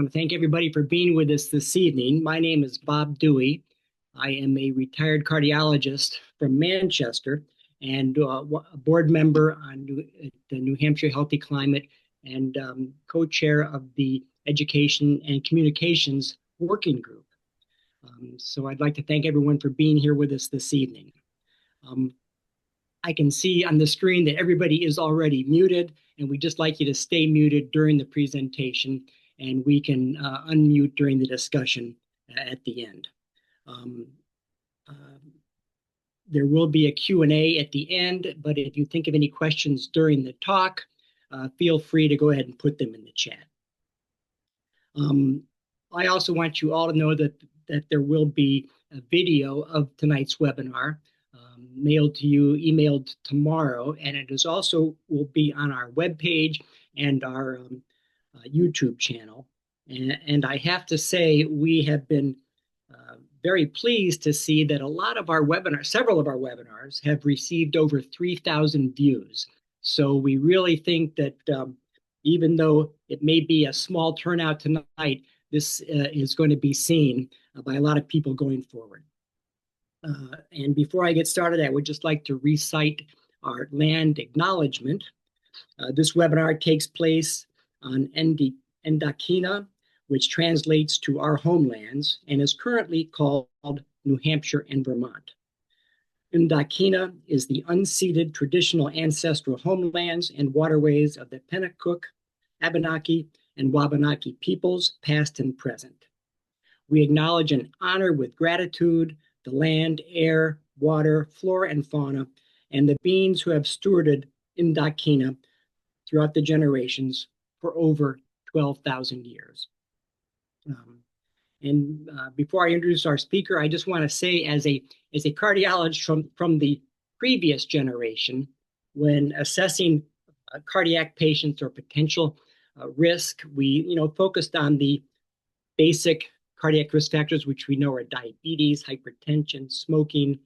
want to thank everybody for being with us this evening. My name is Bob Dewey. I am a retired cardiologist from Manchester and a board member on the New Hampshire Healthy Climate and co-chair of the Education and Communications Working Group. So I'd like to thank everyone for being here with us this evening. I can see on the screen that everybody is already muted, and we'd just like you to stay muted during the presentation, and we can unmute during the discussion at the end. There will be a Q&A at the end, but if you think of any questions during the talk, feel free to go ahead and put them in the chat. I also want you all to know that there will be a video of tonight's webinar mailed to you, emailed tomorrow, and it is also will be on our webpage and our YouTube channel. And I have to say, we have been very pleased to see that a lot of our webinars, several of our webinars, have received over 3,000 views. So we really think that even though it may be a small turnout tonight, this is going to be seen by a lot of people going forward. And before I get started, I would just like to recite our land acknowledgement. This webinar takes place on Endakina, which translates to our homelands and is currently called New Hampshire and Vermont. Endakina is the unceded traditional ancestral homelands and waterways of the Pennacook, Abenaki, and Wabanaki peoples, past and present. We acknowledge and honor with gratitude the land, air, water, flora, and fauna, and the beings who have stewarded Endakina throughout the generations for over 12,000 years. Before I introduce our speaker, I just want to say, as a cardiologist from the previous generation, when assessing cardiac patients or potential risk, we focused on the basic cardiac risk factors, which we know are diabetes, hypertension, smoking,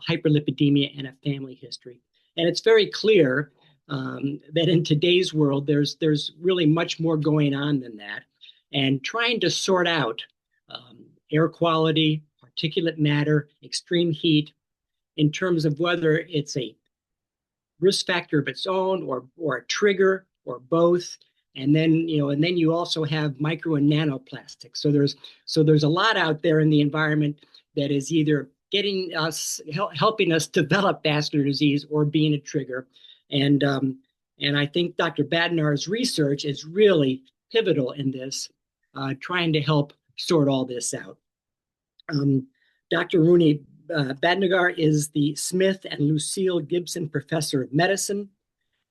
hyperlipidemia, and a family history. And it's very clear that in today's world, there's really much more going on than that. And trying to sort out air quality, particulate matter, extreme heat, in terms of whether it's a risk factor of its own or a trigger or both. And then you also have micro and nanoplastics. So there's a lot out there in the environment that is either getting us, helping us develop vascular disease or being a trigger. And I think Dr. Bhatnagar's research is really pivotal in this, trying to help sort all this out. Dr. Aruni Bhatnagar is the Smith and Lucille Gibson Professor of Medicine,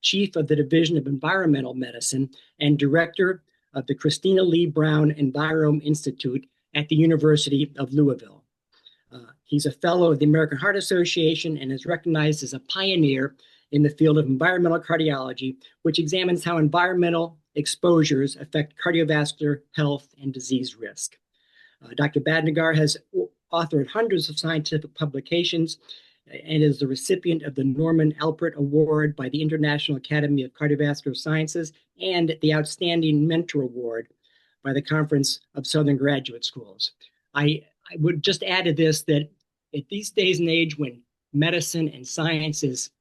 Chief of the Division of Environmental Medicine, and Director of the Christina Lee Brown Envirome Institute at the University of Louisville. He's a fellow of the American Heart Association and is recognized as a pioneer in the field of environmental cardiology, which examines how environmental exposures affect cardiovascular health and disease risk. Dr. Bhatnagar has authored hundreds of scientific publications and is the recipient of the Norman Alpert Award by the International Academy of Cardiovascular Sciences and the Outstanding Mentor Award by the Conference of Southern Graduate Schools. I would just add to this that at these days and age when medicine and science is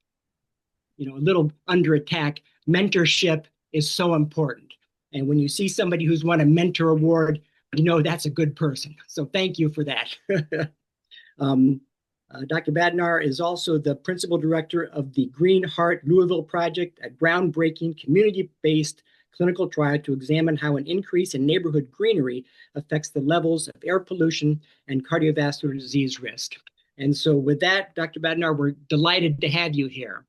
a little under attack, mentorship is so important. And when you see somebody who's won a mentor award, that's a good person. So thank you for that. Dr. Bhatnagar is also the principal director of the Green Heart Louisville Project, a groundbreaking community-based clinical trial to examine how an increase in neighborhood greenery affects the levels of air pollution and cardiovascular disease risk. And so with that, Dr. Bhatnagar, we're delighted to have you here.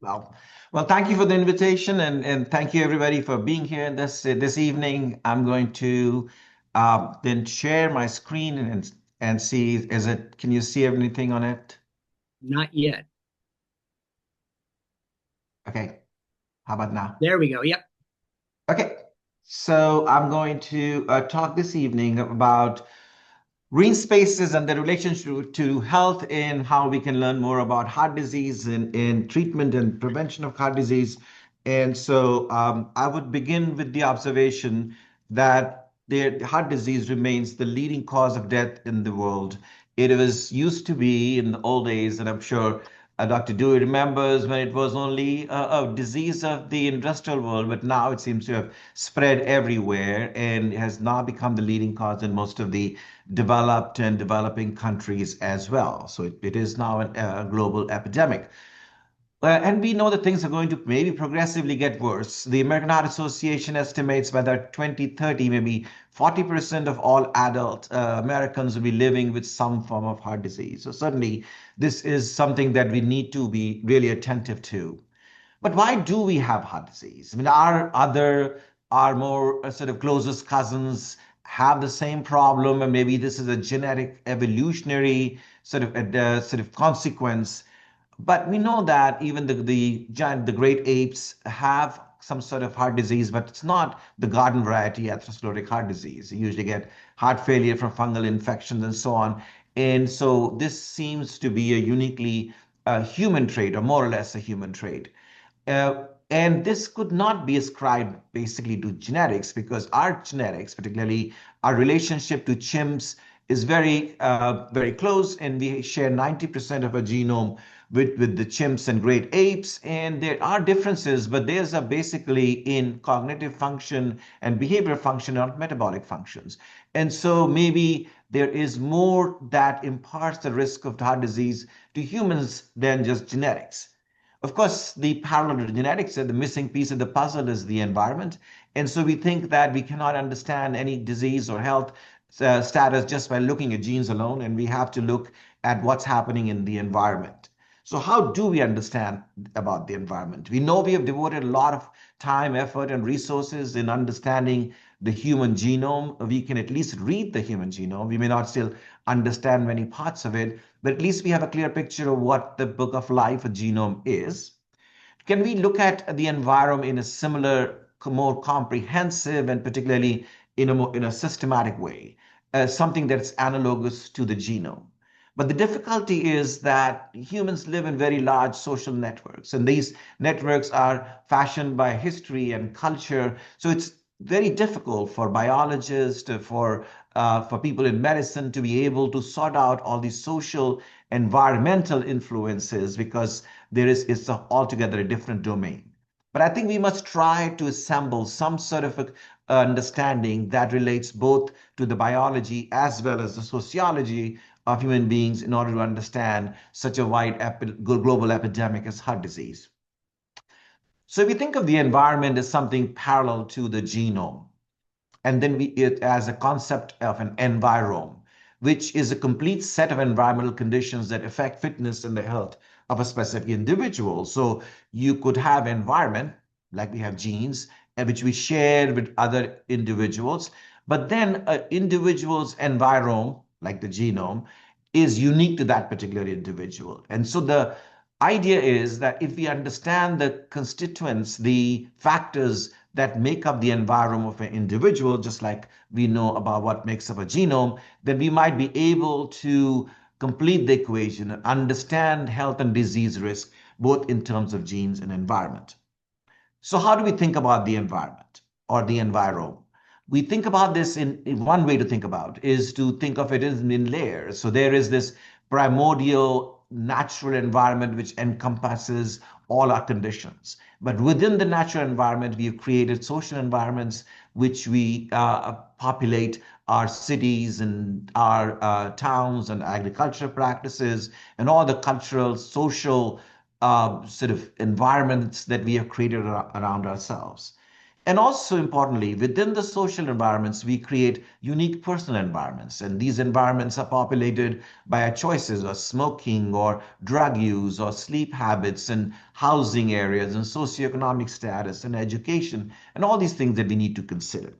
Well, thank you for the invitation, and thank you everybody for being here this evening. I'm going to then share my screen and see, can you see anything on it? Not yet. Okay, how about now? There we go, yep. Okay, so I'm going to talk this evening about green spaces and the relationship to health and how we can learn more about heart disease and treatment and prevention of heart disease. And so I would begin with the observation that heart disease remains the leading cause of death in the world. It was used to be in the old days, and I'm sure Dr. Dewey remembers when it was only a disease of the industrial world, but now it seems to have spread everywhere and has now become the leading cause in most of the developed and developing countries as well. So it is now a global epidemic. And we know that things are going to maybe progressively get worse. The American Heart Association estimates by the 2030, maybe 40% of all adult Americans will be living with some form of heart disease. So certainly this is something that we need to be really attentive to. But why do we have heart disease? I mean, our more sort of closest cousins have the same problem, and maybe this is a genetic evolutionary sort of consequence. But we know that even the great apes have some sort of heart disease, but it's not the garden variety atherosclerotic heart disease. You usually get heart failure from fungal infections and so on. And so this seems to be a uniquely human trait, or more or less a human trait. And this could not be ascribed basically to genetics, because our genetics, particularly our relationship to chimps, is very close, and we share 90% of our genome with the chimps and great apes. And there are differences, but these are basically in cognitive function and behavioral function, not metabolic functions. And so maybe there is more that imparts the risk of heart disease to humans than just genetics. Of course, the parallel to genetics, the missing piece of the puzzle is the environment. And so we think that we cannot understand any disease or health status just by looking at genes alone, and we have to look at what's happening in the environment. So how do we understand about the environment? We know we have devoted a lot of time, effort, and resources in understanding the human genome. We can at least read the human genome. We may not still understand many parts of it, but at least we have a clear picture of what the book of life, a genome, is. Can we look at the environment in a similar, more comprehensive, and particularly in a systematic way, something that's analogous to the genome? But the difficulty is that humans live in very large social networks, and these networks are fashioned by history and culture. So it's very difficult for biologists, for people in medicine to be able to sort out all these social environmental influences, because it's altogether a different domain. But I think we must try to assemble some sort of understanding that relates both to the biology as well as the sociology of human beings in order to understand such a wide global epidemic as heart disease. So if we think of the environment as something parallel to the genome, and then it as a concept of an envirome, which is a complete set of environmental conditions that affect fitness and the health of a specific individual. So you could have environment, like we have genes, and which we share with other individuals, but then an individual's envirome, like the genome, is unique to that particular individual. And so the idea is that if we understand the constituents, the factors that make up the environment of an individual, just like we know about what makes up a genome, then we might be able to complete the equation and understand health and disease risk, both in terms of genes and environment. So how do we think about the environment or the envirome? We think about this in one way to think about is to think of it in layers. So there is this primordial natural environment which encompasses all our conditions. But within the natural environment, we have created social environments which we populate our cities and our towns and agricultural practices and all the cultural, social sort of environments that we have created around ourselves. And also importantly, within the social environments, we create unique personal environments. And these environments are populated by our choices of smoking or drug use or sleep habits and housing areas and socioeconomic status and education and all these things that we need to consider.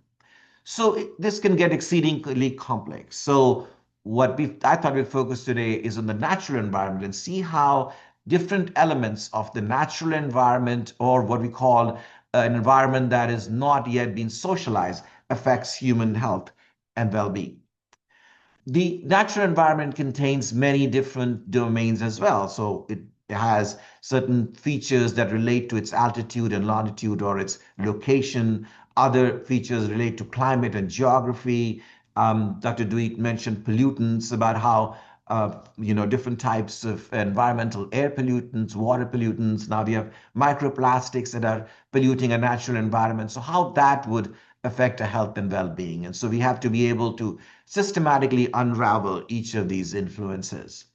So this can get exceedingly complex. So I thought we'd focus today is on the natural environment and see how different elements of the natural environment, or what we call an environment that is not yet been socialized, affects human health and well-being. The natural environment contains many different domains as well. So it has certain features that relate to its altitude and longitude or its location. Other features relate to climate and geography. Dr. Dweet mentioned pollutants, about how different types of environmental air pollutants, water pollutants. Now we have microplastics that are polluting a natural environment. So how that would affect our health and well-being. And so we have to be able to systematically unravel each of these influences.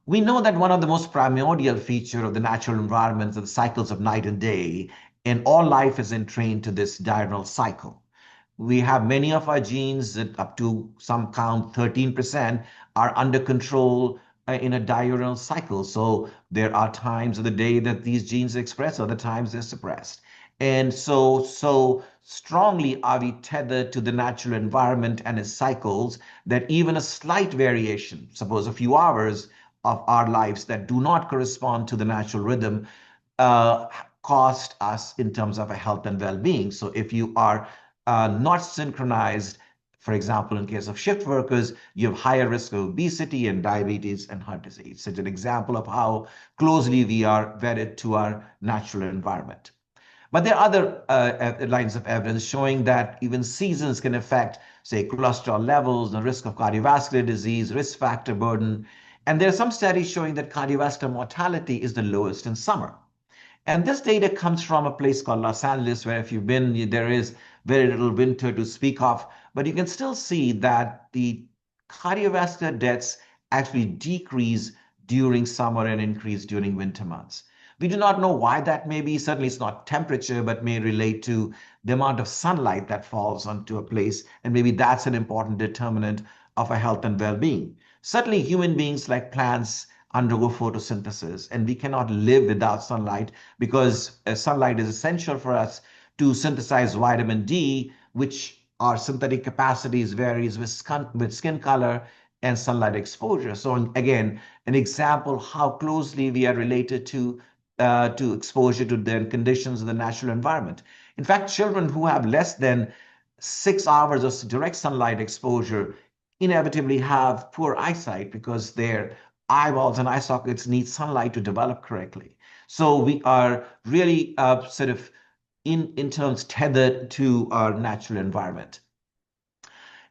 We know that one of the most primordial features of the natural environment are the cycles of night and day, and all life is entrained to this diurnal cycle. We have many of our genes that up to some count 13% are under control in a diurnal cycle. So there are times of the day that these genes express, other times they're suppressed. And so strongly are we tethered to the natural environment and its cycles that even a slight variation, suppose a few hours of our lives that do not correspond to the natural rhythm, uh, cost us in terms of a health and well-being. So if you are not synchronized, for example, in case of shift workers, you have higher risk of obesity and diabetes and heart disease. Such an example of how closely we are wedded to our natural environment. But there are other lines of evidence showing that even seasons can affect, say, cholesterol levels, the risk of cardiovascular disease, risk factor burden. And there are some studies showing that cardiovascular mortality is the lowest in summer. And this data comes from a place called Los Angeles, where if you've been, there is very little winter to speak of, but you can still see that the cardiovascular deaths actually decrease during summer and increase during winter months. We do not know why that may be. Certainly, it's not temperature, but may relate to the amount of sunlight that falls onto a place. And maybe that's an important determinant of our health and well-being. Certainly, human beings, like plants, undergo photosynthesis, and we cannot live without sunlight because sunlight is essential for us to synthesize vitamin D, which our synthetic capacities varies with skin color and sunlight exposure. So again, an example how closely we are related to exposure to the conditions of the natural environment. In fact, children who have less than 6 hours of direct sunlight exposure inevitably have poor eyesight because their eyeballs and eye sockets need sunlight to develop correctly. So we are really sort of in terms tethered to our natural environment.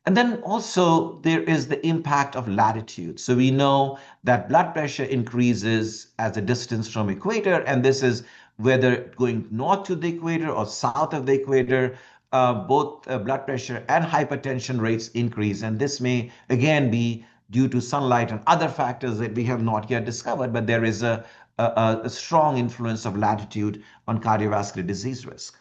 And then also there is the impact of latitude. So we know that blood pressure increases as the distance from equator, and this is whether going north to the equator or south of the equator, both blood pressure and hypertension rates increase. And this may again be due to sunlight and other factors that we have not yet discovered, but there is a strong influence of latitude on cardiovascular disease risk.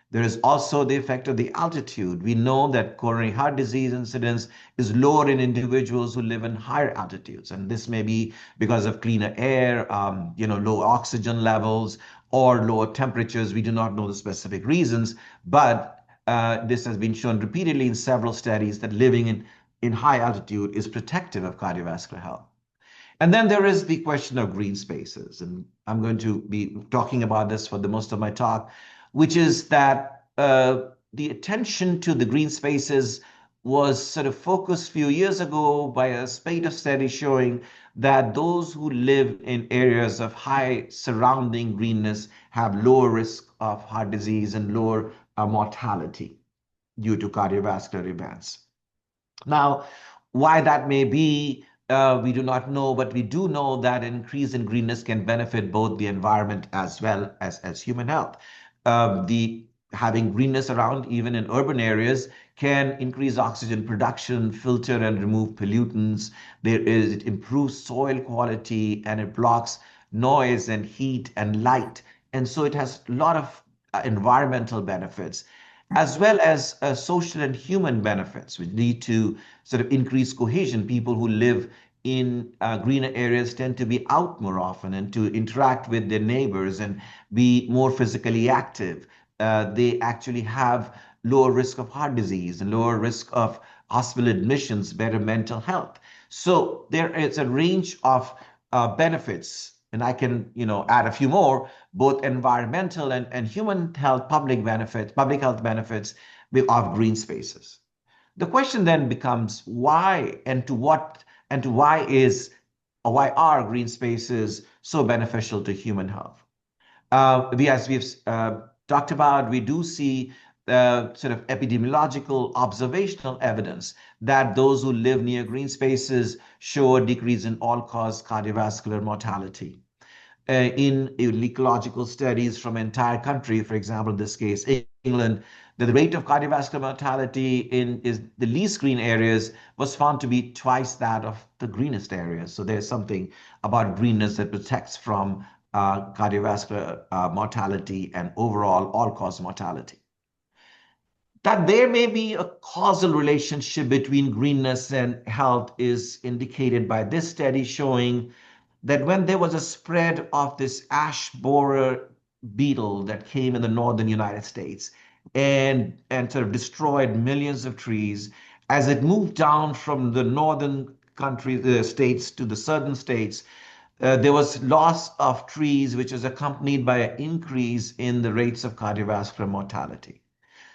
There is also the effect of the altitude. We know that coronary heart disease incidence is lower in individuals who live in higher altitudes. And this may be because of cleaner air, low oxygen levels, or lower temperatures. We do not know the specific reasons, but this has been shown repeatedly in several studies that living in high altitude is protective of cardiovascular health. And then there is the question of green spaces. And I'm going to be talking about this for the most of my talk, which is that the attention to the green spaces was sort of focused a few years ago by a spate of studies showing that those who live in areas of high surrounding greenness have lower risk of heart disease and lower mortality due to cardiovascular events. Now, why that may be, we do not know, but we do know that an increase in greenness can benefit both the environment as well as human health. The having greenness around, even in urban areas, can increase oxygen production, filter and remove pollutants. It improves soil quality, and it blocks noise and heat and light. And so it has a lot of environmental benefits, as well as social and human benefits, which lead to sort of increased cohesion. People who live in greener areas tend to be out more often and to interact with their neighbors and be more physically active. They actually have lower risk of heart disease and lower risk of hospital admissions, better mental health. So there is a range of benefits, and I can add a few more, both environmental and human health, public health benefits of green spaces. The question then becomes why why are green spaces so beneficial to human health? As we've talked about, we do see sort of epidemiological observational evidence that those who live near green spaces show a decrease in all-cause cardiovascular mortality. In ecological studies from entire country, for example, in this case, England, the rate of cardiovascular mortality in is the least green areas was found to be twice that of the greenest areas. So there's something about greenness that protects from cardiovascular mortality and overall all-cause mortality. That there may be a causal relationship between greenness and health is indicated by this study showing that when there was a spread of this ash borer beetle that came in the northern United States and sort of destroyed millions of trees, as it moved down from the northern countries, the states to the southern states, there was loss of trees, which was accompanied by an increase in the rates of cardiovascular mortality.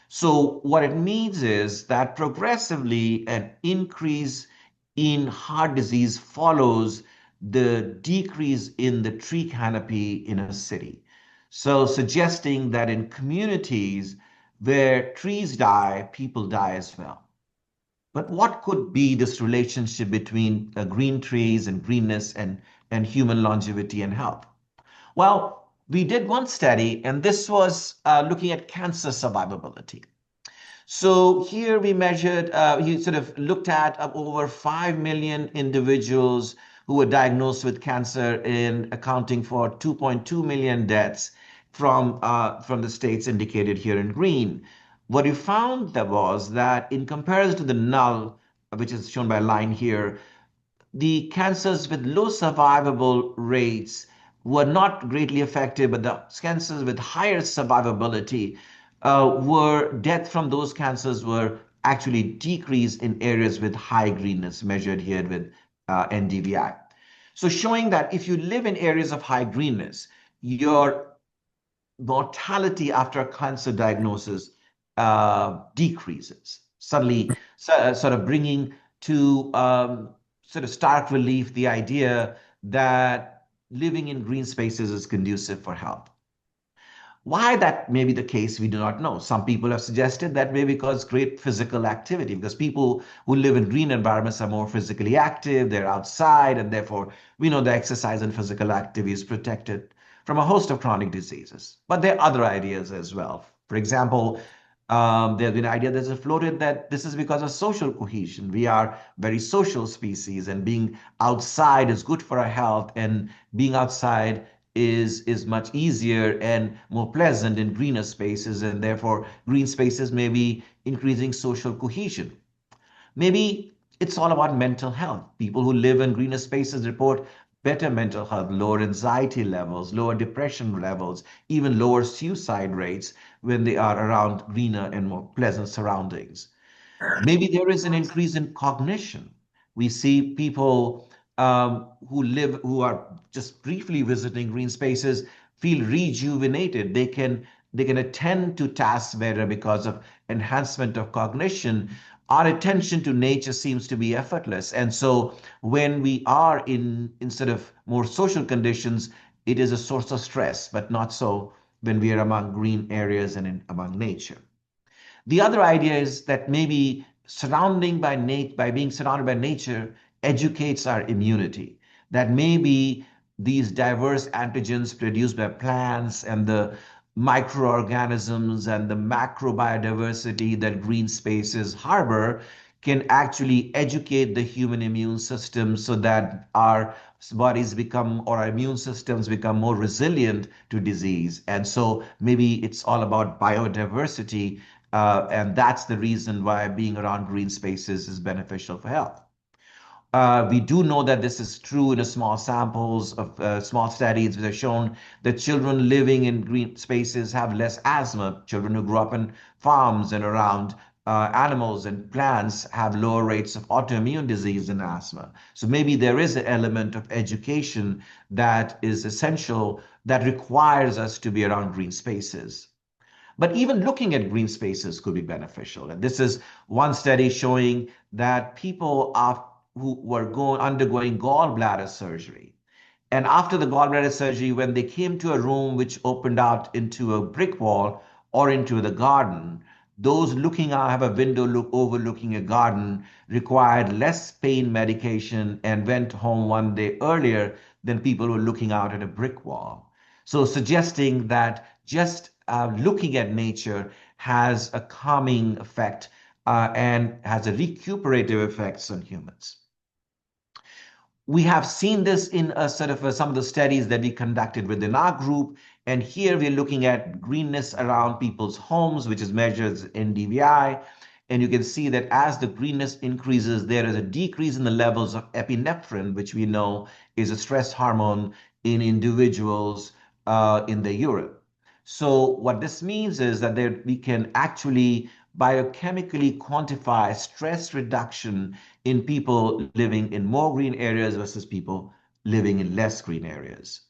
So what it means is that progressively an increase in heart disease follows the decrease in the tree canopy in a city. So suggesting that in communities where trees die, people die as well. But what could be this relationship between green trees and greenness and human longevity and health? Well, we did one study, and this was looking at cancer survivability. So here we measured, he sort of looked at over 5 million individuals who were diagnosed with cancer and accounting for 2.2 million deaths from the states indicated here in green. What we found that was that in comparison to the null, which is shown by a line here, the cancers with low survivable rates were not greatly affected, but the cancers with higher survivability were death from those cancers were actually decreased in areas with high greenness, measured here with NDVI. So showing that if you live in areas of high greenness, your mortality after a cancer diagnosis decreases, suddenly sort of bringing to sort of stark relief the idea that living in green spaces is conducive for health. Why that may be the case, we do not know. Some people have suggested that may be because great physical activity, because people who live in green environments are more physically active, they're outside, and therefore we know that exercise and physical activity is protected from a host of chronic diseases. But there are other ideas as well. For example, there's been an idea that's floated that this is because of social cohesion. We are very social species, and being outside is good for our health, and being outside is much easier and more pleasant in greener spaces, and therefore green spaces may be increasing social cohesion. Maybe it's all about mental health. People who live in greener spaces report better mental health, lower anxiety levels, lower depression levels, even lower suicide rates when they are around greener and more pleasant surroundings. Maybe there is an increase in cognition. We see people who are just briefly visiting green spaces feel rejuvenated. They can attend to tasks better because of enhancement of cognition. Our attention to nature seems to be effortless. And so when we are instead of more social conditions, it is a source of stress, but not so when we are among green areas and among nature. The other idea is that maybe by being surrounded by nature educates our immunity. That maybe these diverse antigens produced by plants and the microorganisms and the macro biodiversity that green spaces harbor can actually educate the human immune system so that our bodies become or our immune systems become more resilient to disease. And so maybe it's all about biodiversity, and that's the reason why being around green spaces is beneficial for health. We do know that this is true in a small samples of small studies that have shown that children living in green spaces have less asthma. Children who grew up in farms and around animals and plants have lower rates of autoimmune disease and asthma. So maybe there is an element of education that is essential that requires us to be around green spaces. But even looking at green spaces could be beneficial. And this is one study showing that people who were undergoing gallbladder surgery And after the gallbladder surgery, when they came to a room which opened out into a brick wall or into the garden, those looking out have a window overlooking a garden required less pain medication and went home one day earlier than people who were looking out at a brick wall. So suggesting that just looking at nature has a calming effect and has a recuperative effects on humans. We have seen this in some of the studies that we conducted within our group. And here we're looking at greenness around people's homes, which is measured in DVI. And you can see that as the greenness increases, there is a decrease in the levels of epinephrine, which we know is a stress hormone in individuals in the urine. So what this means is that we can actually biochemically quantify stress reduction in people living in more green areas versus people living in less green areas.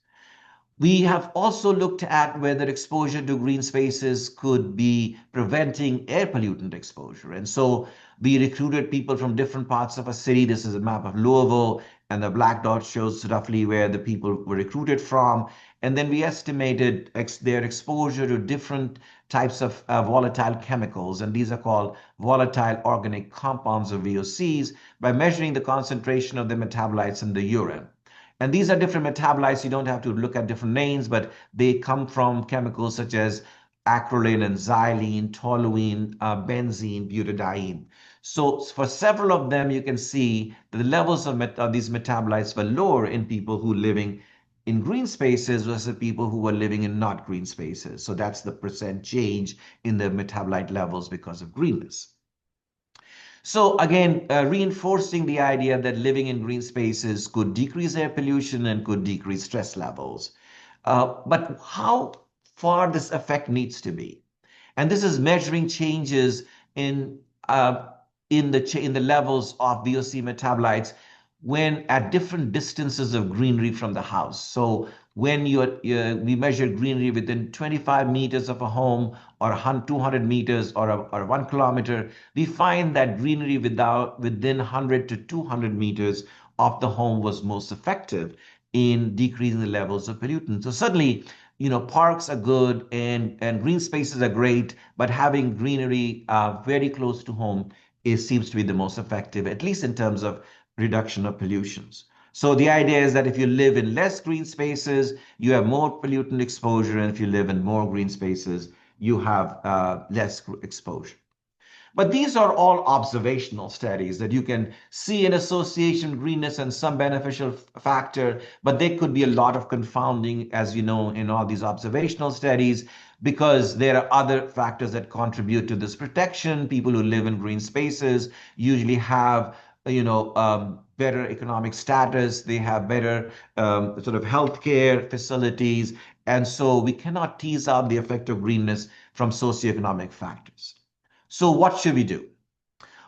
We have also looked at whether exposure to green spaces could be preventing air pollutant exposure. And so we recruited people from different parts of a city. This is a map of Louisville, and the black dot shows roughly where the people were recruited from. And then we estimated their exposure to different types of volatile chemicals, and these are called volatile organic compounds or VOCs, by measuring the concentration of the metabolites in the urine. And these are different metabolites. You don't have to look at different names, but they come from chemicals such as acrolein and xylene, toluene, benzene, butadiene. So for several of them, you can see that the levels of these metabolites were lower in people who are living in green spaces versus people who were living in not green spaces. So that's the percent change in the metabolite levels because of greenness. So again, reinforcing the idea that living in green spaces could decrease air pollution and could decrease stress levels. But how far this effect needs to be. And this is measuring changes in the levels of VOC metabolites when at different distances of greenery from the house. So when we measure greenery within 25 meters of a home or 200 meters or 1 kilometer, we find that greenery within 100 to 200 meters of the home was most effective in decreasing the levels of pollutants. So certainly, parks are good and green spaces are great, but having greenery very close to home seems to be the most effective, at least in terms of reduction of pollutions. So the idea is that if you live in less green spaces, you have more pollutant exposure, and if you live in more green spaces, you have less exposure. But these are all observational studies that you can see an association, greenness, and some beneficial factor, but there could be a lot of confounding, as you know, in all these observational studies, because there are other factors that contribute to this protection. People who live in green spaces usually have better economic status, they have better sort of healthcare facilities, and so we cannot tease out the effect of greenness from socioeconomic factors. So what should we do?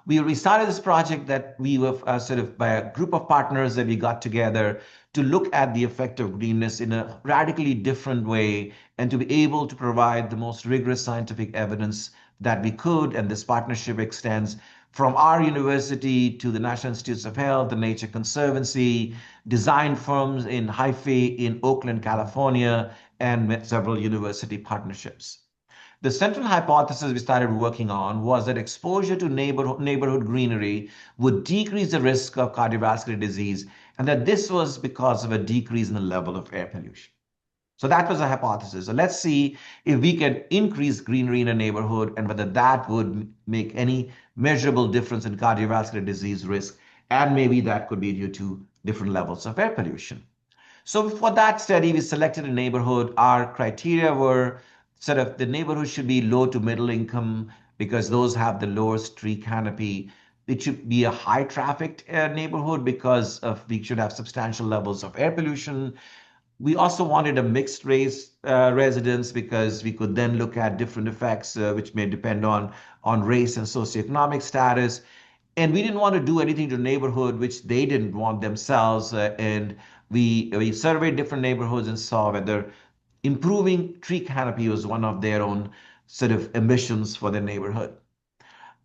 We started this project that we were sort of by a group of partners that we got together to look at the effect of greenness in a radically different way and to be able to provide the most rigorous scientific evidence that we could. And this partnership extends from our university to the National Institutes of Health, the Nature Conservancy, design firms in Hyphae in Oakland, California, and several university partnerships. The central hypothesis we started working on was that exposure to neighborhood greenery would decrease the risk of cardiovascular disease, and that this was because of a decrease in the level of air pollution. So that was a hypothesis. So let's see if we can increase greenery in a neighborhood and whether that would make any measurable difference in cardiovascular disease risk, and maybe that could be due to different levels of air pollution. So for that study, we selected a neighborhood. Our criteria were sort of the neighborhood should be low to middle income because those have the lowest tree canopy. It should be a high trafficked neighborhood because we should have substantial levels of air pollution. We also wanted a mixed race residence because we could then look at different effects which may depend on race and socioeconomic status. And we didn't want to do anything to neighborhood which they didn't want themselves. And we surveyed different neighborhoods and saw whether improving tree canopy was one of their own sort of ambitions for the neighborhood.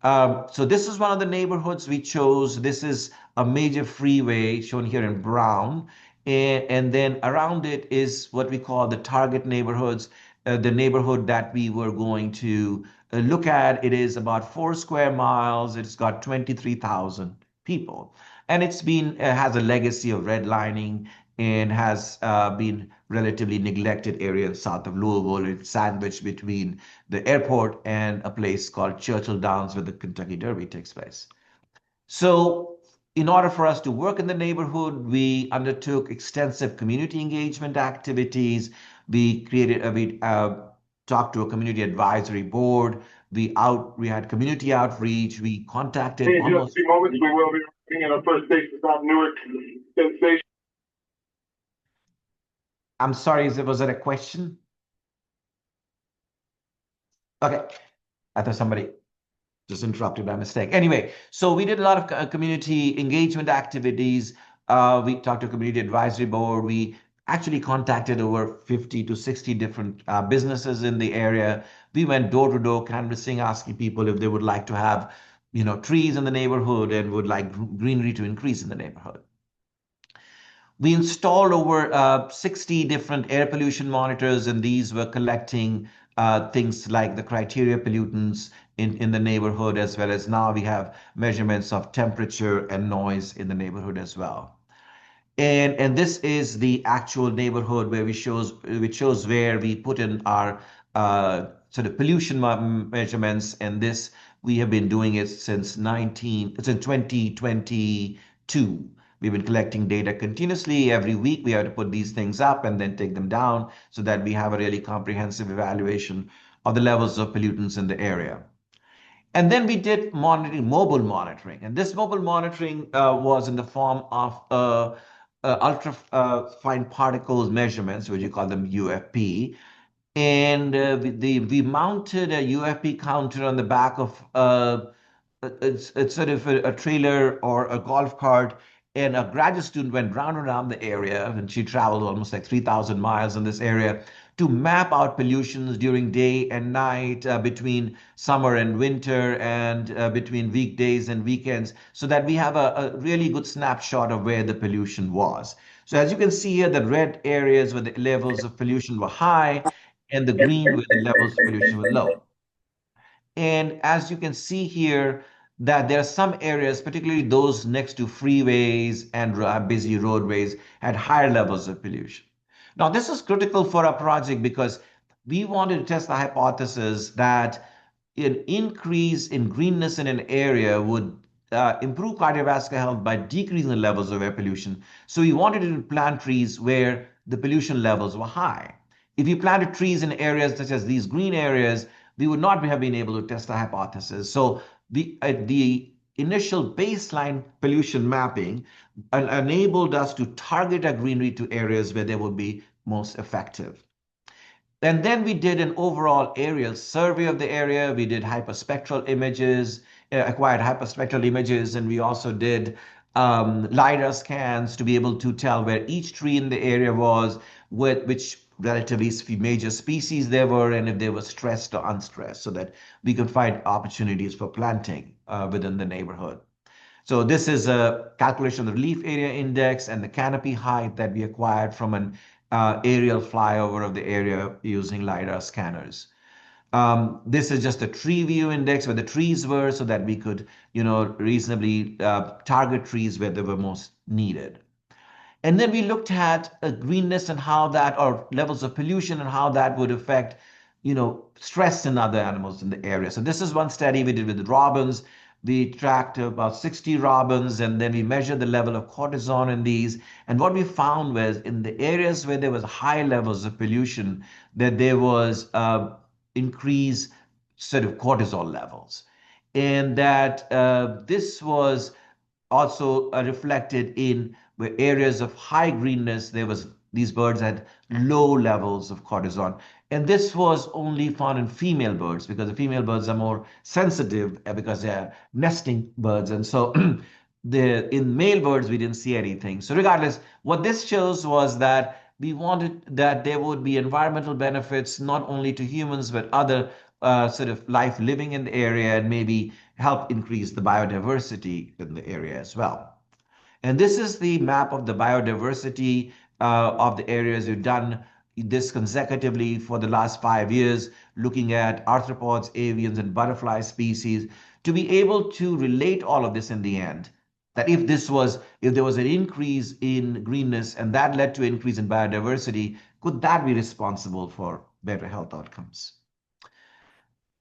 So this is one of the neighborhoods we chose. This is a major freeway shown here in brown. And then around it is what we call the target neighborhoods, the neighborhood that we were going to look at. It is about 4 square miles. It's got 23,000 people. And it's been has a legacy of redlining and has been relatively neglected area south of Louisville. It's sandwiched between the airport and a place called Churchill Downs where the Kentucky Derby takes place. So, in order for us to work in the neighborhood, we undertook extensive community engagement activities. We talked to a community advisory board. We had community outreach. We contacted In just a almost. few moments, we will be bringing our first station stop, Newark Station. I'm sorry, was it a question? Okay, I thought somebody just interrupted by mistake. Anyway, so we did a lot of community engagement activities. We talked to a community advisory board. We actually contacted over 50 to 60 different businesses in the area. We went door to door canvassing, asking people if they would like to have, trees in the neighborhood and would like greenery to increase in the neighborhood. We installed over 60 different air pollution monitors, and these were collecting things like the criteria pollutants in the neighborhood, as well as now we have measurements of temperature and noise in the neighborhood as well. And this is the actual neighborhood which shows where we put in our sort of pollution measurements, and this we have been doing it since 2022. We've been collecting data continuously. Every week we have to put these things up and then take them down so that we have a really comprehensive evaluation of the levels of pollutants in the area. And then we did mobile monitoring. And this mobile monitoring was in the form of ultra fine particles measurements, which you call them UFP. And we mounted a UFP counter on the back of it's sort of a trailer or a golf cart. And a graduate student went round and around the area, and she traveled almost like 3,000 miles in this area to map out pollutions during day and night, between summer and winter, and between weekdays and weekends, so that we have a really good snapshot of where the pollution was. So as you can see here, the red areas where the levels of pollution were high, and the green where the levels of pollution were low. And as you can see here, that there are some areas, particularly those next to freeways and busy roadways, had higher levels of pollution. Now, this is critical for our project because we wanted to test the hypothesis that an increase in greenness in an area would improve cardiovascular health by decreasing the levels of air pollution. So we wanted to plant trees where the pollution levels were high. If you planted trees in areas such as these green areas, we would not have been able to test the hypothesis. So the initial baseline pollution mapping enabled us to target our greenery to areas where they would be most effective. And then we did an overall aerial survey of the area. We did hyperspectral images, acquired hyperspectral images, and we also did LiDAR scans to be able to tell where each tree in the area was, which relatively major species there were, and if they were stressed or unstressed, so that we could find opportunities for planting within the neighborhood. So this is a calculation of the leaf area index and the canopy height that we acquired from an aerial flyover of the area using LiDAR scanners. This is just a tree view index where the trees were, so that we could, reasonably target trees where they were most needed. And then we looked at greenness and how that, or levels of pollution and how that would affect, stress in other animals in the area. So this is one study we did with robins. We tracked about 60 robins, and then we measured the level of cortisol in these. And what we found was in the areas where there was high levels of pollution, that there was increased sort of cortisol levels. And that this was also reflected in where areas of high greenness, these birds had low levels of cortisol. And this was only found in female birds because the female birds are more sensitive because they are nesting birds. And so in male birds, we didn't see anything. So regardless, what this shows was that we wanted that there would be environmental benefits, not only to humans, but other sort of life living in the area, and maybe help increase the biodiversity in the area as well. And this is the map of the biodiversity of the areas. We've done this consecutively for the last 5 years, looking at arthropods, avians, and butterfly species, to be able to relate all of this in the end. That if there was an increase in greenness and that led to an increase in biodiversity, could that be responsible for better health outcomes?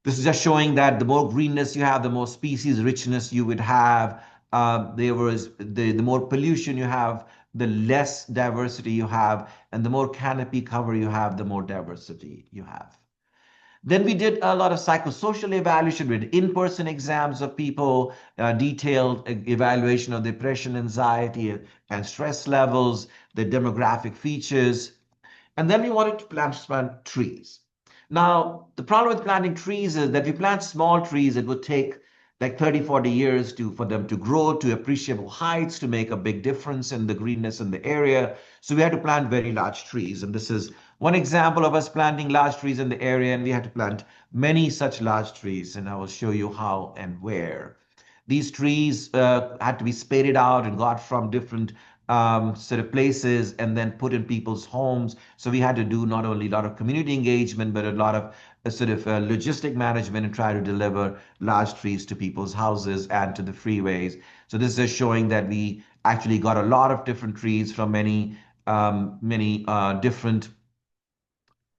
This is just showing that the more greenness you have, the more species richness you would have. The more pollution you have, the less diversity you have, and the more canopy cover you have, the more diversity you have. Then we did a lot of psychosocial evaluation with in-person exams of people, detailed evaluation of depression, anxiety, and stress levels, the demographic features. And then we wanted to plant trees. Now, the problem with planting trees is that if you plant small trees, it would take like 30, 40 years for them to grow to appreciable heights to make a big difference in the greenness in the area. So we had to plant very large trees. And this is one example of us planting large trees in the area. And we had to plant many such large trees. And I will show you how and where. These trees had to be spaded out and got from different sort of places and then put in people's homes. So we had to do not only a lot of community engagement, but a lot of logistic management and try to deliver large trees to people's houses and to the freeways. So this is showing that we actually got a lot of different trees from many different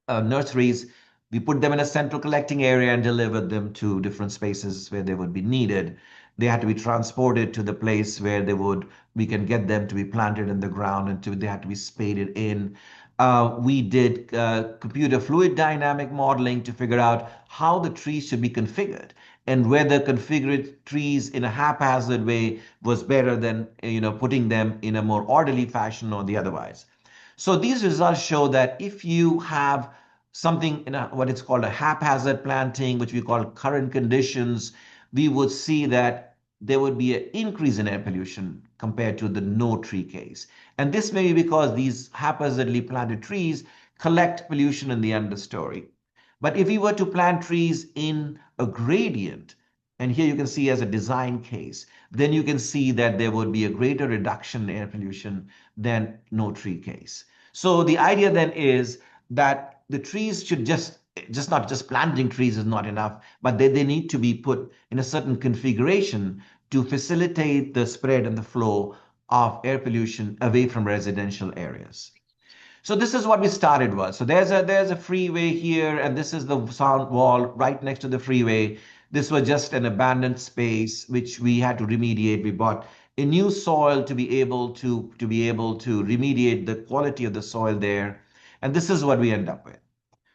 nurseries. We put them in a central collecting area and delivered them to different spaces where they would be needed. They had to be transported to the place where we can get them to be planted in the ground, and they had to be spaded in. We did computer fluid dynamic modeling to figure out how the trees should be configured and whether configured trees in a haphazard way was better than putting them in a more orderly fashion or the otherwise. So these results show that if you have something in what is called a haphazard planting, which we call current conditions, we would see that there would be an increase in air pollution compared to the no tree case. And this may be because these haphazardly planted trees collect pollution in the understory. But if we were to plant trees in a gradient, and here you can see as a design case, then you can see that there would be a greater reduction in air pollution than no tree case. So the idea then is that the trees should not just planting trees is not enough, but they need to be put in a certain configuration to facilitate the spread and the flow of air pollution away from residential areas. So this is what we started with. So there's a freeway here, and this is the sound wall right next to the freeway. This was just an abandoned space which we had to remediate. We bought a new soil to be able to remediate the quality of the soil there. And this is what we end up with.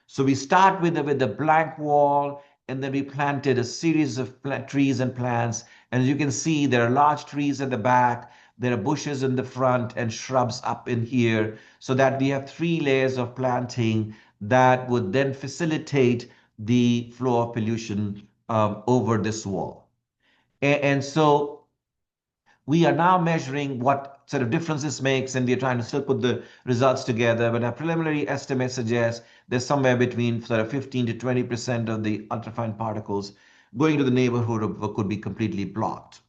So we start with the blank wall, and then we planted a series of trees and plants. And as you can see, there are large trees at the back, there are bushes in the front, and shrubs up in here, so that we have 3 layers of planting that would then facilitate the flow of pollution over this wall. And so we are now measuring what sort of difference this makes, and we are trying to still put the results together. But our preliminary estimate suggests there's somewhere between sort of 15 to 20% of the ultrafine particles going to the neighborhood of what could be completely blocked.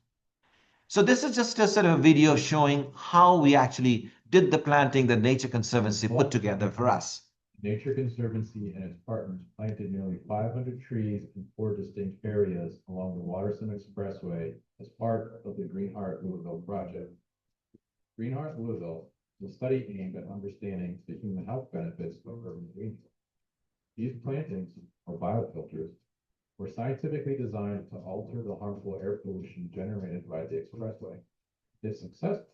So this is just a sort of video showing how we actually did the planting that Nature Conservancy put together for us. Nature Conservancy and its partners planted nearly 500 trees in 4 distinct areas along the Waterson Expressway as part of the Green Heart Louisville Project. Green Heart Louisville is a study aimed at understanding the human health benefits of urban greening. These plantings, or biofilters, were scientifically designed to alter the harmful air pollution generated by the expressway. If successful,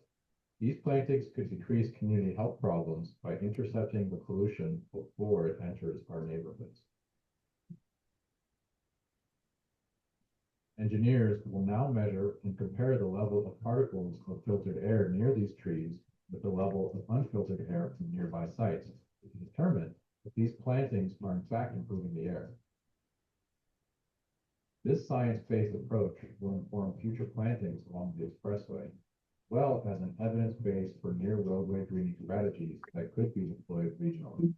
these plantings could decrease community health problems by intercepting the pollution before it enters our neighborhoods. Engineers will now measure and compare the level of particles of filtered air near these trees with the level of unfiltered air from nearby sites to determine if these plantings are in fact improving the air. This science-based approach will inform future plantings along the expressway, as well as an evidence base for near roadway greening strategies that could be deployed regionally.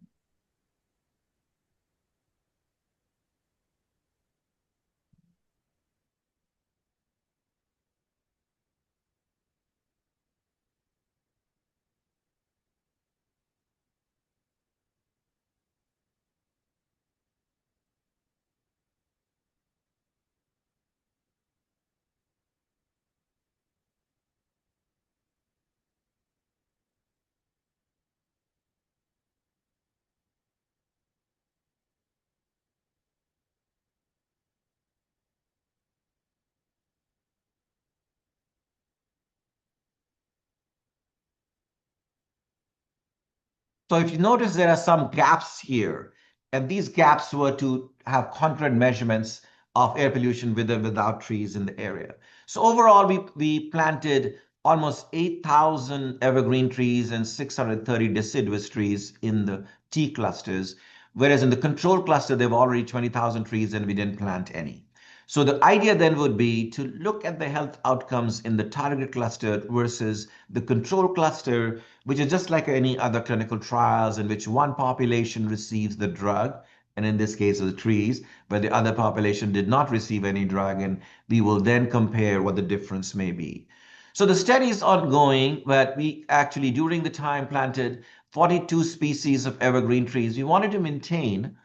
So if you notice, there are some gaps here, and these gaps were to have concurrent measurements of air pollution with and without trees in the area. So overall, we planted almost 8,000 evergreen trees and 630 deciduous trees in the T clusters, whereas in the control cluster, there were already 20,000 trees and we didn't plant any. So the idea then would be to look at the health outcomes in the target cluster versus the control cluster, which is just like any other clinical trials in which one population receives the drug, and in this case, the trees, but the other population did not receive any drug, and we will then compare what the difference may be. So the study is ongoing, but we actually, during the time, planted 42 species of evergreen trees. We wanted to maintain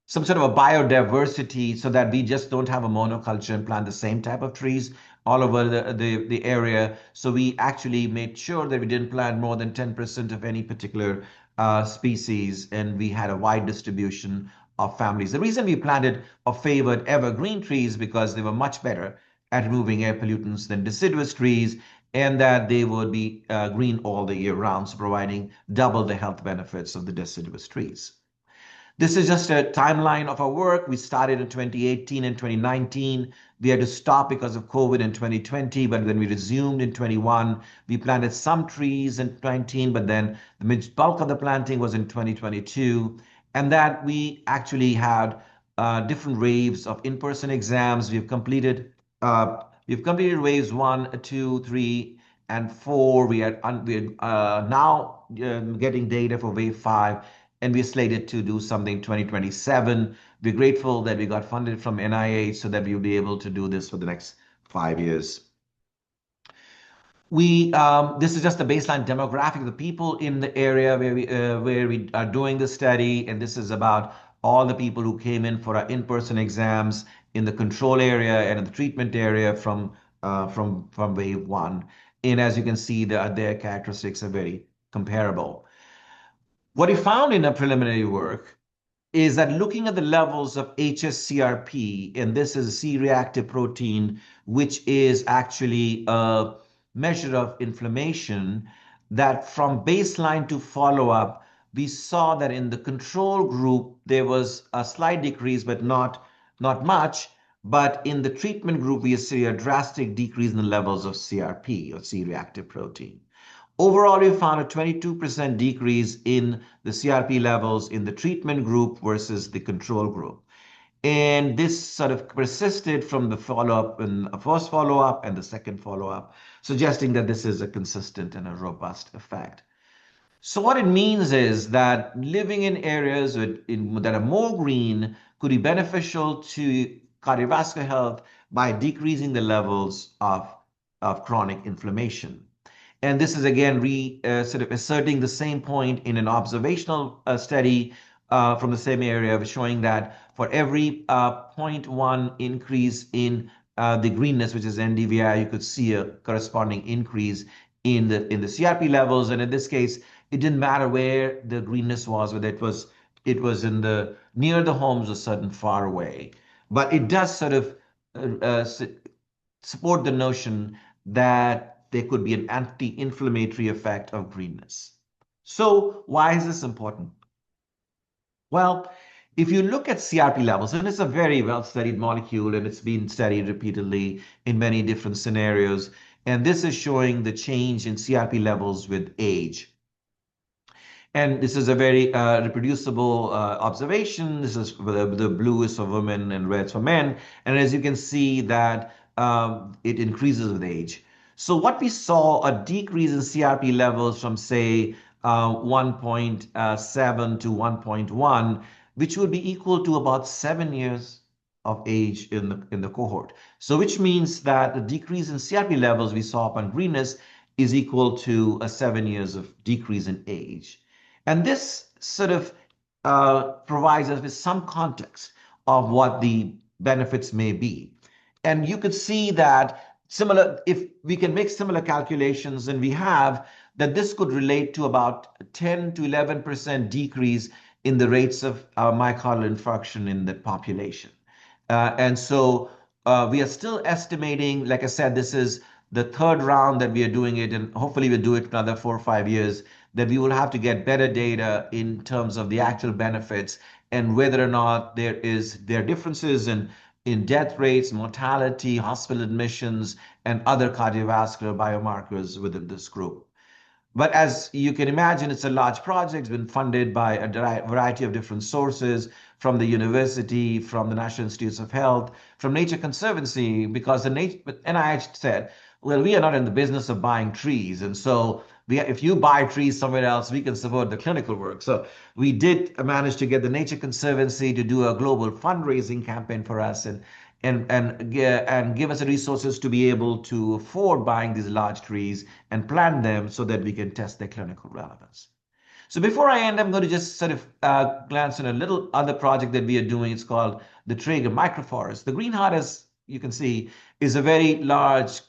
some sort of a biodiversity so that we just don't have a monoculture and plant the same type of trees all over the area. So we actually made sure that we didn't plant more than 10% of any particular species, and we had a wide distribution of families. The reason we planted or favored evergreen trees because they were much better at removing air pollutants than deciduous trees, and that they would be green all the year round, so providing double the health benefits of the deciduous trees. This is just a timeline of our work. We started in 2018 and 2019. We had to stop because of COVID in 2020, but when we resumed in 21, we planted some trees in 19, but then the bulk of the planting was in 2022. And that we actually had different waves of in-person exams. We've completed waves 1, 2, 3, and 4. We are now getting data for wave 5, and we're slated to do something 2027. We're grateful that we got funded from NIH so that we'll be able to do this for the next 5 years. This is just the baseline demographic of the people in the area where we are doing the study, and this is about all the people who came in for our in-person exams in the control area and in the treatment area from wave 1. And as you can see, their characteristics are very comparable. What we found in our preliminary work is that looking at the levels of hsCRP, and this is a C-reactive protein, which is actually a measure of inflammation, that from baseline to follow-up, we saw that in the control group, there was a slight decrease, but not much. But in the treatment group, we see a drastic decrease in the levels of CRP, or C-reactive protein. Overall, we found a 22% decrease in the CRP levels in the treatment group versus the control group. And this sort of persisted from the follow-up and the first follow-up and the second follow-up, suggesting that this is a consistent and a robust effect. So what it means is that living in areas that are more green could be beneficial to cardiovascular health by decreasing the levels of chronic inflammation. And this is again sort of asserting the same point in an observational study from the same area, showing that for every 0.1 increase in the greenness, which is NDVI, you could see a corresponding increase in the CRP levels. And in this case, it didn't matter where the greenness was, whether it was in the near the homes or certain far away. But it does sort of support the notion that there could be an anti-inflammatory effect of greenness. So why is this important? Well, if you look at CRP levels, and it's a very well-studied molecule, and it's been studied repeatedly in many different scenarios, and this is showing the change in CRP levels with age. And this is a very reproducible observation. This is the blue is for women and red for men. And as you can see that it increases with age. So what we saw, a decrease in CRP levels from say 1.7 to 1.1, which would be equal to about 7 years of age in the cohort. So which means that the decrease in CRP levels we saw upon greenness is equal to 7 years of decrease in age. And this sort of provides us with some context of what the benefits may be. And you could see that if we can make similar calculations, and we have, that this could relate to about 10 to 11% decrease in the rates of myocardial infarction in the population. And so we are still estimating, like I said, this is the third round that we are doing it, and hopefully we'll do it another 4 or 5 years. that we will have to get better data in terms of the actual benefits and whether or not there are differences in death rates, mortality, hospital admissions, and other cardiovascular biomarkers within this group. But as you can imagine, it's a large project. It's been funded by a variety of different sources from the university, from the National Institutes of Health, from Nature Conservancy, because the NIH said, well, we are not in the business of buying trees. And so if you buy trees somewhere else, we can support the clinical work. So we did manage to get the Nature Conservancy to do a global fundraising campaign for us and give us the resources to be able to afford buying these large trees and plant them so that we can test their clinical relevance. So before I end, I'm going to just sort of glance on a little other project that we are doing. It's called the Traeger Microforest. The Green Heart, as you can see, is a very large,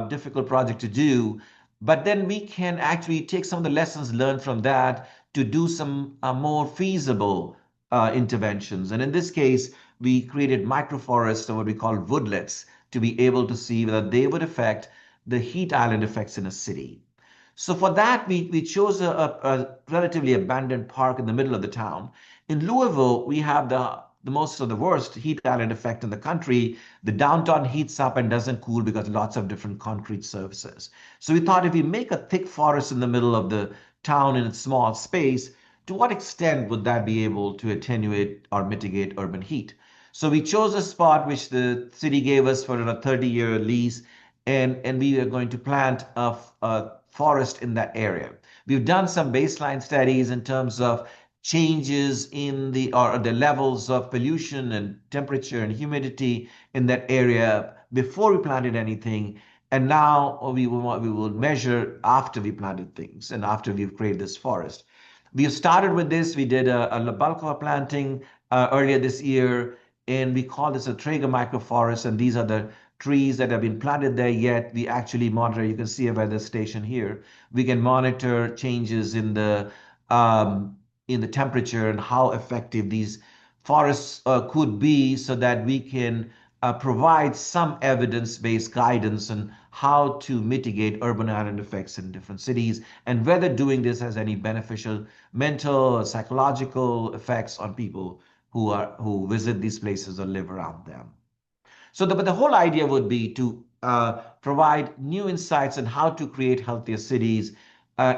difficult project to do. But then we can actually take some of the lessons learned from that to do some more feasible interventions. And in this case, we created microforests, or what we call woodlets, to be able to see whether they would affect the heat island effects in a city. So for that, we chose a relatively abandoned park in the middle of the town. In Louisville, we have the most of the worst heat island effect in the country. The downtown heats up and doesn't cool because lots of different concrete surfaces. So we thought if we make a thick forest in the middle of the town in a small space, to what extent would that be able to attenuate or mitigate urban heat? So we chose a spot which the city gave us for a 30-year lease, and we are going to plant a forest in that area. We've done some baseline studies in terms of changes in the levels of pollution and temperature and humidity in that area before we planted anything. And now we will measure after we planted things and after we've created this forest. We have started with this. We did a bulk of our planting earlier this year, and we call this a Traeger microforest. And these are the trees that have been planted there yet. We actually monitor. You can see a weather station here. We can monitor changes in the temperature and how effective these forests could be, so that we can provide some evidence-based guidance on how to mitigate urban island effects in different cities, and whether doing this has any beneficial mental or psychological effects on people who visit these places or live around them. So but the whole idea would be to provide new insights on how to create healthier cities,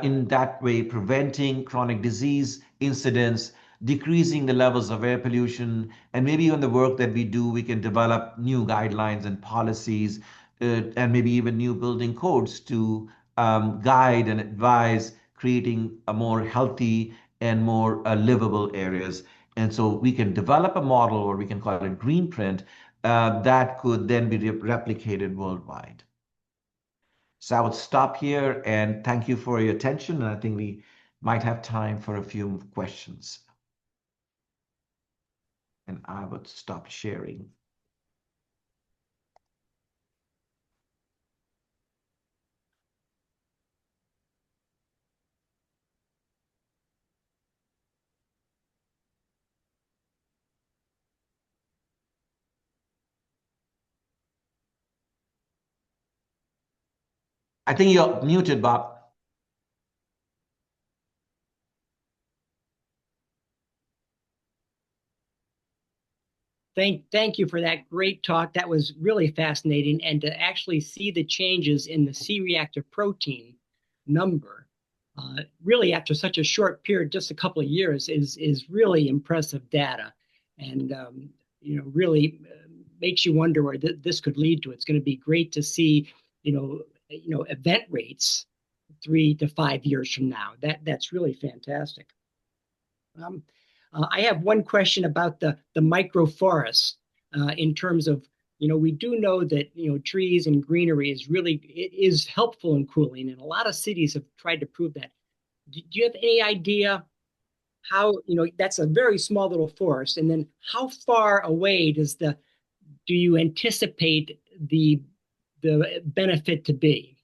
in that way preventing chronic disease incidents, decreasing the levels of air pollution, and maybe even the work that we do, we can develop new guidelines and policies, and maybe even new building codes to guide and advise creating a more healthy and more livable areas. And so we can develop a model, or we can call it green print, that could then be replicated worldwide. So I would stop here and thank you for your attention. And I think we might have time for a few questions. And I would stop sharing. I think you're muted, Bob. Thank you for that great talk. That was really fascinating. And to actually see the changes in the C-reactive protein number, really after such a short period, just a couple of years, is really impressive data. And, really makes you wonder where this could lead to. It's going to be great to see, event rates 3 to 5 years from now. That's really fantastic. I have one question about the microforests in terms of, we do know that, trees and greenery is helpful in cooling, and a lot of cities have tried to prove that. Do you have any idea how, that's a very small little forest, and then how far away do you anticipate the benefit to be?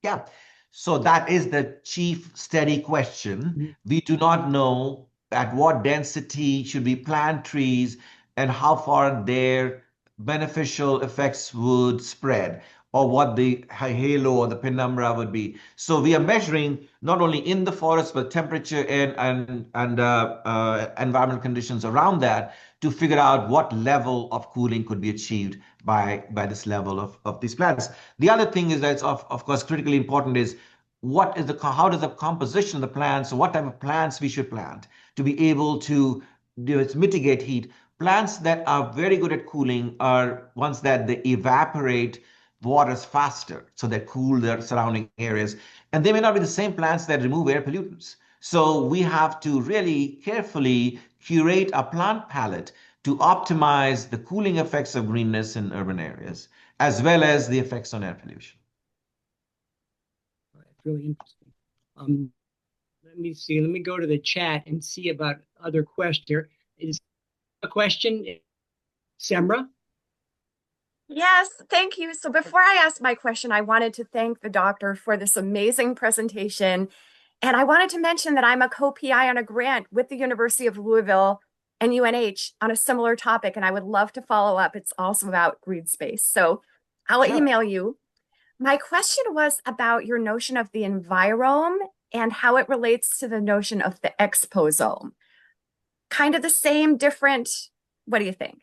Yeah, so that is the chief steady question. Mm-hmm. We do not know at what density should we plant trees and how far their beneficial effects would spread. or what the halo or the penumbra would be. So we are measuring not only in the forest, but temperature and environmental conditions around that to figure out what level of cooling could be achieved by this level of these plants. The other thing is that's of course critically important is how does the composition of the plants, what type of plants we should plant to be able to mitigate heat. Plants that are very good at cooling are ones that they evaporate waters faster, so they cool their surrounding areas. And they may not be the same plants that remove air pollutants. So we have to really carefully curate a plant palette to optimize the cooling effects of greenness in urban areas, as well as the effects on air pollution. Really interesting. Let me see. Let me go to the chat and see about other questions here. Is a question, Semra? Yes, thank you. So before I ask my question, I wanted to thank the doctor for this amazing presentation. And I wanted to mention that I'm a co-PI on a grant with the University of Louisville and UNH on a similar topic, and I would love to follow up. It's also about green space. So I'll email you. My question was about your notion of the envirome and how it relates to the notion of the exposome. Kind of the same, different. What do you think?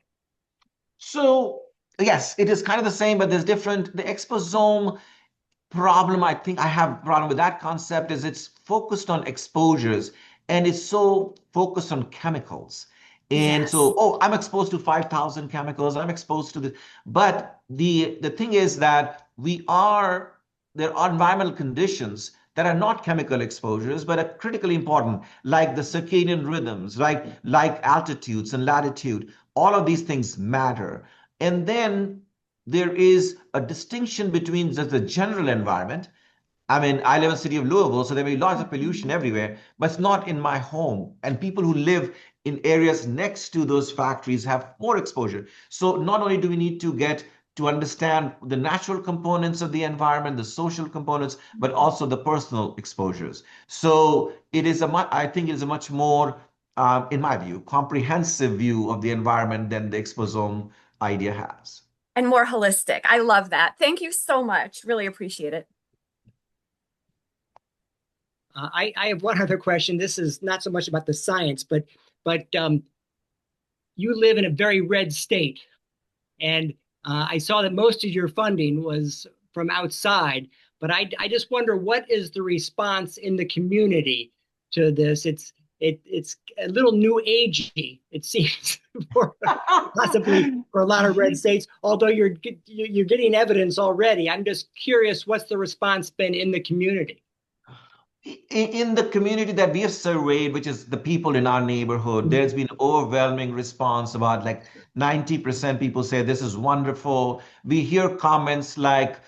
So yes, it is kind of the same, but there's different. The exposome problem, I think I have a problem with that concept, is it's focused on exposures and it's so focused on chemicals. And so, oh, I'm exposed to 5,000 chemicals, I'm exposed to this. But the thing is that there are environmental conditions that are not chemical exposures, but are critically important, like the circadian rhythms, right? Like altitudes and latitude. All of these things matter. And then there is a distinction between just the general environment. I mean, I live in the city of Louisville, so there may be lots of pollution everywhere, but it's not in my home. And people who live in areas next to those factories have more exposure. So not only do we need to get to understand the natural components of the environment, the social components, but also the personal exposures. So I think it is a much more, in my view, comprehensive view of the environment than the exposome idea has. And more holistic. I love that. Thank you so much. Really appreciate it. I have one other question. This is not so much about the science, but you live in a very red state, and I saw that most of your funding was from outside. But I just wonder, what is the response in the community to this? It's a little new agey, it seems, possibly for a lot of red states. Although you're getting evidence already, I'm just curious, what's the response been in the community? In the community that we have surveyed, which is the people in our neighborhood, there's been overwhelming response. About like 90% people say this is wonderful. We hear comments like,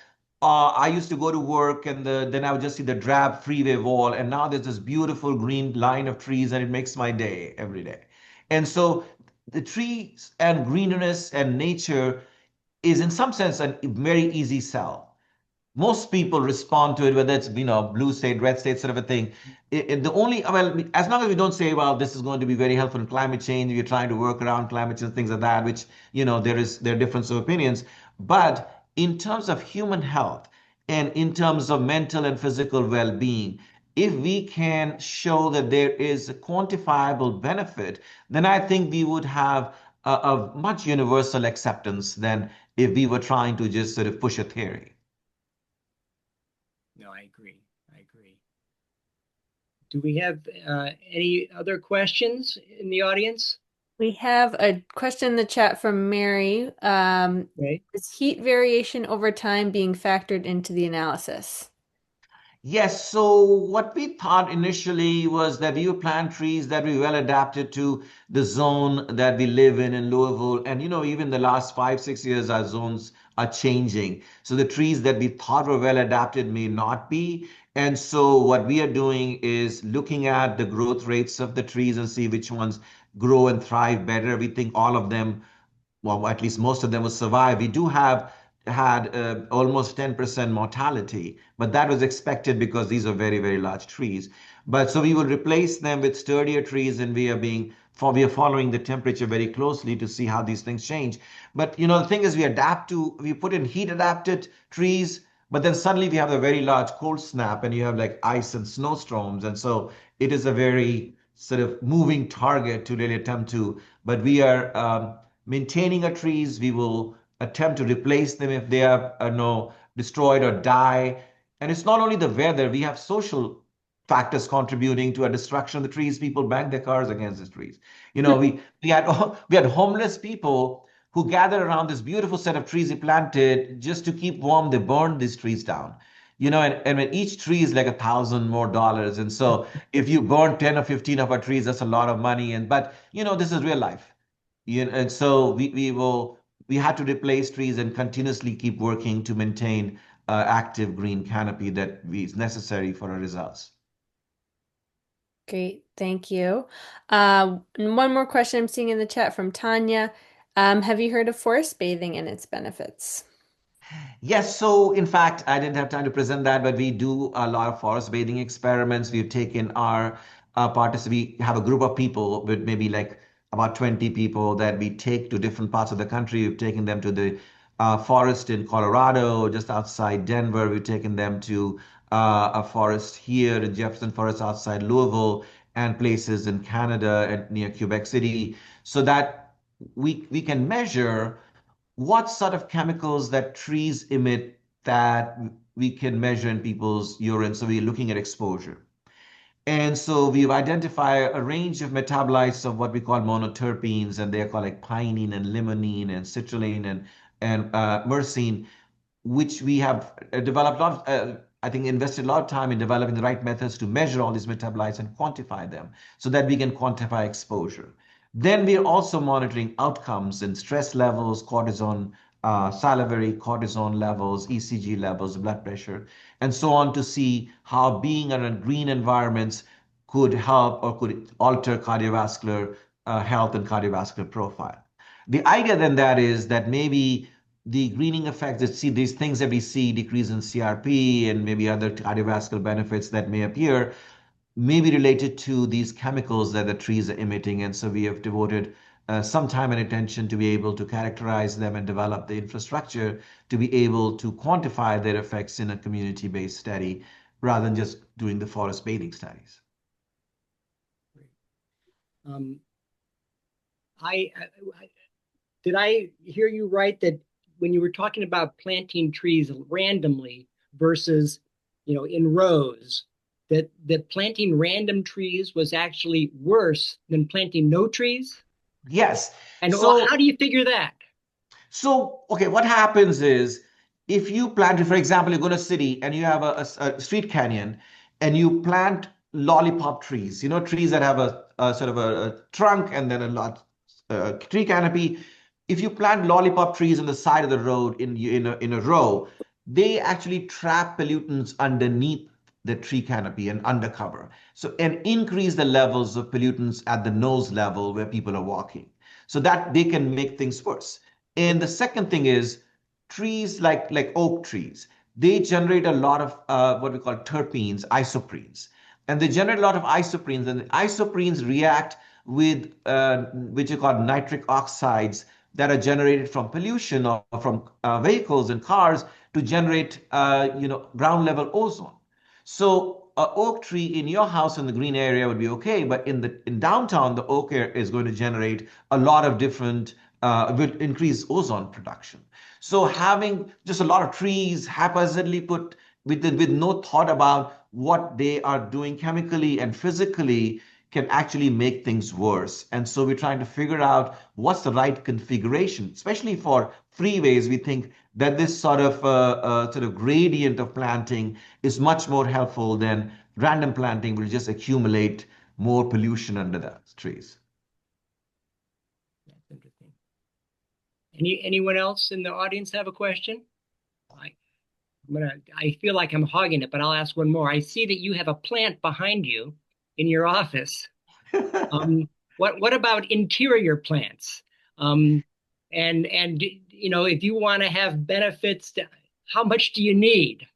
I used to go to work and then I would just see the drab freeway wall, and now there's this beautiful green line of trees and it makes my day every day. And so the trees and greenness and nature is in some sense a very easy sell. Most people respond to it, whether it's blue state, red state, sort of a thing. As long as we don't say, well, this is going to be very helpful in climate change, we're trying to work around climate change, things like that, which there are difference of opinions. But in terms of human health and in terms of mental and physical well-being, if we can show that there is a quantifiable benefit, then I think we would have a much universal acceptance than if we were trying to just sort of push a theory. No, I agree. Do we have any other questions in the audience? We have a question in the chat from Mary. Okay. Is heat variation over time being factored into the analysis? Yes, so what we thought initially was that we would plant trees that were well adapted to the zone that we live in Louisville. And, even the last 5-6 years, our zones are changing. So the trees that we thought were well adapted may not be. And so what we are doing is looking at the growth rates of the trees and see which ones grow and thrive better. We think all of them, well, at least most of them will survive. We do have had almost 10% mortality, but that was expected because these are very, very large trees. But so we will replace them with sturdier trees, and we are being we are following the temperature very closely to see how these things change. But the thing is, we put in heat adapted trees, but then suddenly we have a very large cold snap and you have like ice and snowstorms. And so it is a very sort of moving target to really attempt to, but we are maintaining our trees. We will attempt to replace them if they are no destroyed or die. And it's not only the weather, we have social factors contributing to a destruction of the trees. People bang their cars against the trees. We had homeless people who gathered around this beautiful set of trees we planted just to keep warm. They burned these trees down. And when each tree is like $1,000 more. And so if you burn 10 or 15 of our trees, that's a lot of money. But this is real life. And so we had to replace trees and continuously keep working to maintain active green canopy that is necessary for our results. Great, thank you. And one more question I'm seeing in the chat from Tanya. Have you heard of forest bathing and its benefits? Yes, so in fact, I didn't have time to present that, but we do a lot of forest bathing experiments. We've taken our participants, we have a group of people with maybe like about 20 people that we take to different parts of the country. We've taken them to the forest in Colorado, just outside Denver. We've taken them to a forest here in Jefferson Forest outside Louisville and places in Canada and near Quebec City, so that we can measure what sort of chemicals that trees emit that we can measure in people's urine. So we're looking at exposure. And so we've identified a range of metabolites of what we call monoterpenes, and they're called like pinene and limonene and citrulline and myrcene, which we have developed a lot of, I think, invested a lot of time in developing the right methods to measure all these metabolites and quantify them so that we can quantify exposure. Then we are also monitoring outcomes in stress levels, cortisone, salivary cortisone levels, ECG levels, blood pressure, and so on, to see how being in green environments could help or could alter cardiovascular health and cardiovascular profile. The idea then that is that maybe the greening effects these things that we see, decrease in CRP and maybe other cardiovascular benefits that may appear, may be related to these chemicals that the trees are emitting. And so we have devoted some time and attention to be able to characterize them and develop the infrastructure to be able to quantify their effects in a community-based study rather than just doing the forest bathing studies. Did I hear you right that when you were talking about planting trees randomly versus, in rows, that planting random trees was actually worse than planting no trees? Yes. And so, how do you figure that? So, okay, what happens is if you plant, for example, you go to a city and you have a street canyon and you plant lollipop trees, trees that have a sort of a trunk and then a tree canopy. If you plant lollipop trees on the side of the road in a row, they actually trap pollutants underneath the tree canopy and undercover. So, and increase the levels of pollutants at the nose level where people are walking, so that they can make things worse. And the second thing is trees like oak trees, they generate a lot of what we call terpenes, isoprenes. And they generate a lot of isoprenes, and the isoprenes react with which are called nitric oxides that are generated from pollution or from vehicles and cars to generate ground level ozone. So an oak tree in your house in the green area would be okay, but in downtown, the oak is going to generate a lot of different, will increase ozone production. So having just a lot of trees haphazardly put with no thought about what they are doing chemically and physically can actually make things worse. And so we're trying to figure out what's the right configuration, especially for freeways. We think that this sort of gradient of planting is much more helpful than random planting will just accumulate more pollution under the trees. That's interesting. Anyone else in the audience have a question? I feel like I'm hogging it, but I'll ask one more. I see that you have a plant behind you in your office. What about interior plants? And if you want to have benefits, how much do you need?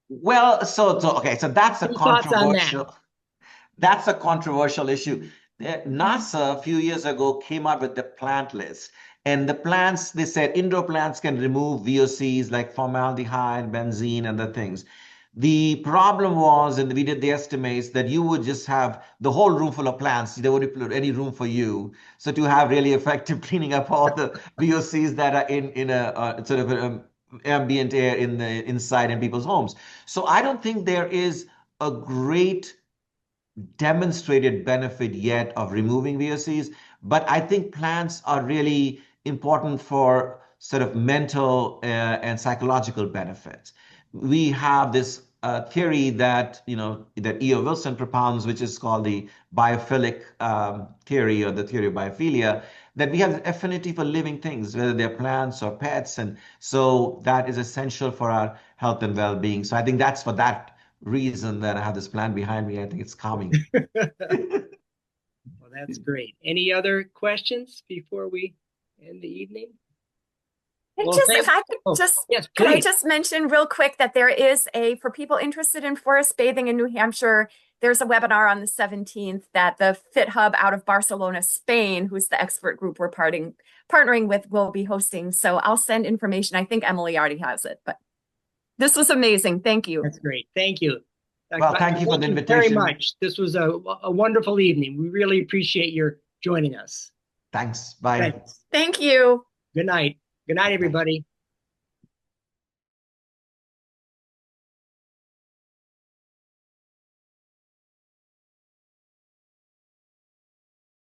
Well, so that's a controversial. That's a controversial issue. NASA a few years ago came out with the plant list. And the plants, they said indoor plants can remove VOCs like formaldehyde, benzene, and other things. The problem was, and we did the estimates, that you would just have the whole room full of plants. There wouldn't be any room for you. So to have really effective cleaning up all the VOCs that are in a sort of ambient air in the inside in people's homes. So I don't think there is a great demonstrated benefit yet of removing VOCs, but I think plants are really important for sort of mental and psychological benefits. We have this theory that that E.O. Wilson propounds, which is called the biophilic theory, or the theory of biophilia, that we have an affinity for living things, whether they're plants or pets, and so that is essential for our health and well-being. So I think that's for that reason that I have this plant behind me. I think it's calming. Well, that's great. Any other questions before we end the evening? Well, If I could yes, could I please. just mention real quick that there is for people interested in forest bathing in New Hampshire, there's a webinar on the 17th that the Fit Hub out of Barcelona, Spain, who's the expert group we're partnering with, will be hosting. So I'll send information. I think Emily already has it, but this was amazing. Thank you. That's great. Thank you. Well, thank you for the invitation. Very much. This was a wonderful evening. We really appreciate your joining us. Thanks. Bye. Thanks. Thank you. Good night. Good night, everybody.